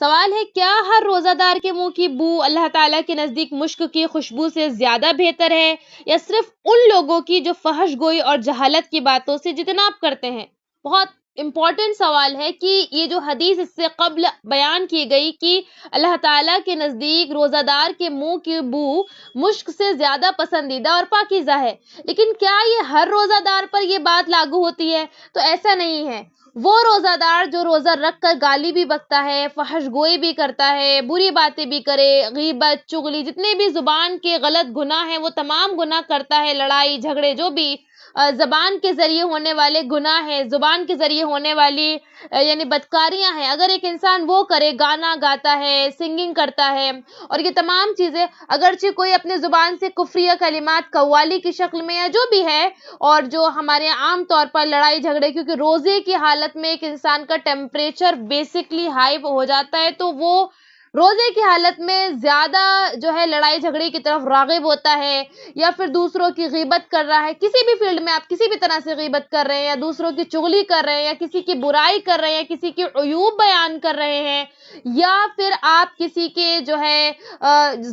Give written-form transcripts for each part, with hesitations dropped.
سوال ہے کیا ہر روزہ دار کے منہ کی بو اللہ تعالیٰ کے نزدیک مشک کی خوشبو سے زیادہ بہتر ہے یا صرف ان لوگوں کی جو فحش گوئی اور جہالت کی باتوں سے جتناب کرتے ہیں؟ بہت امپورٹنٹ سوال ہے کہ یہ جو حدیث اس سے قبل بیان کی گئی کہ اللہ تعالیٰ کے نزدیک روزہ دار کے منہ کی بو مشک سے زیادہ پسندیدہ اور پاکیزہ ہے، لیکن کیا یہ ہر روزہ دار پر یہ بات لاگو ہوتی ہے؟ تو ایسا نہیں ہے۔ وہ روزہ دار جو روزہ رکھ کر گالی بھی بکتا ہے، فحش گوئی بھی کرتا ہے، بری باتیں بھی کرے، غیبت، چغلی، جتنے بھی زبان کے غلط گناہ ہیں وہ تمام گناہ کرتا ہے، لڑائی جھگڑے جو بھی زبان کے ذریعے ہونے والے گناہ ہیں، زبان کے ذریعے ہونے والی یعنی بدکاریاں ہیں، اگر ایک انسان وہ کرے، گانا گاتا ہے، سنگنگ کرتا ہے، اور یہ تمام چیزیں اگرچہ کوئی اپنے زبان سے کفریہ کلمات قوالی کی شکل میں یا جو بھی ہے، اور جو ہمارے عام طور پر لڑائی جھگڑے، کیونکہ روزے کی حالت میں ایک انسان کا ٹیمپریچر بیسکلی ہائی ہو جاتا ہے، تو وہ روزے کی حالت میں زیادہ جو ہے لڑائی جھگڑے کی طرف راغب ہوتا ہے، یا پھر دوسروں کی غیبت کر رہا ہے، کسی بھی فیلڈ میں آپ کسی بھی طرح سے غیبت کر رہے ہیں یا دوسروں کی چغلی کر رہے ہیں یا کسی کی برائی کر رہے ہیں، کسی کی عیوب بیان کر رہے ہیں، یا پھر آپ کسی کے جو ہے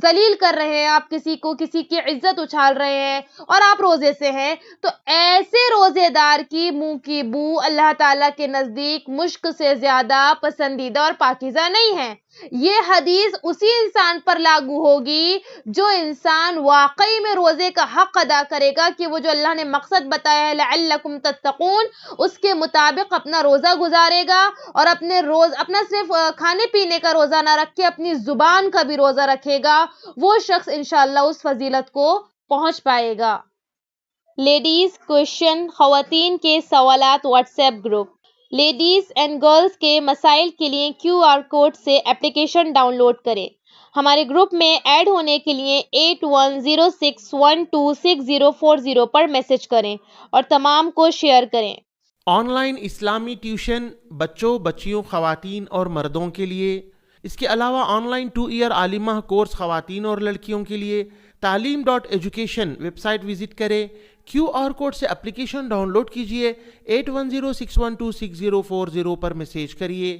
ذلیل کر رہے ہیں، آپ کسی کی عزت اچھال رہے ہیں اور آپ روزے سے ہیں، تو ایسے روزے دار کی منہ کی بو اللہ تعالیٰ کے نزدیک مشک سے زیادہ پسندیدہ اور پاکیزہ نہیں ہے۔ یہ حدیث اسی انسان پر لاگو ہوگی جو انسان واقعی میں روزے کا حق ادا کرے گا کہ وہ جو اللہ نے مقصد بتایا ہے لعلکم تتقون، اس کے مطابق اپنا روزہ گزارے گا، اور اپنا صرف کھانے پینے کا روزہ نہ رکھ کے اپنی زبان کا بھی روزہ رکھے گا، وہ شخص انشاءاللہ اس فضیلت کو پہنچ پائے گا۔ لیڈیز کویشچن، خواتین کے سوالات what's app group. Ladies and girls کے مسائل کے لیے QR کوڈ سے اپلیکیشن ڈاؤن لوڈ کریں۔ ہمارے گروپ میں ایڈ ہونے کے لیے 8106126040 پر میسج کریں اور تمام کو شیئر کریں۔ آن لائن اسلامی ٹیوشن بچوں، بچیوں، خواتین اور مردوں کے لیے، اس کے علاوہ آن لائن 2 ایئر عالمہ کورس خواتین اور لڑکیوں کے لیے تعلیم.ایجوکیشن ویب سائٹ وزٹ کریں، QR کوڈ سے اپلیکیشن ڈاؤن لوڈ کیجئے، 8106126040 پر میسیج کریے۔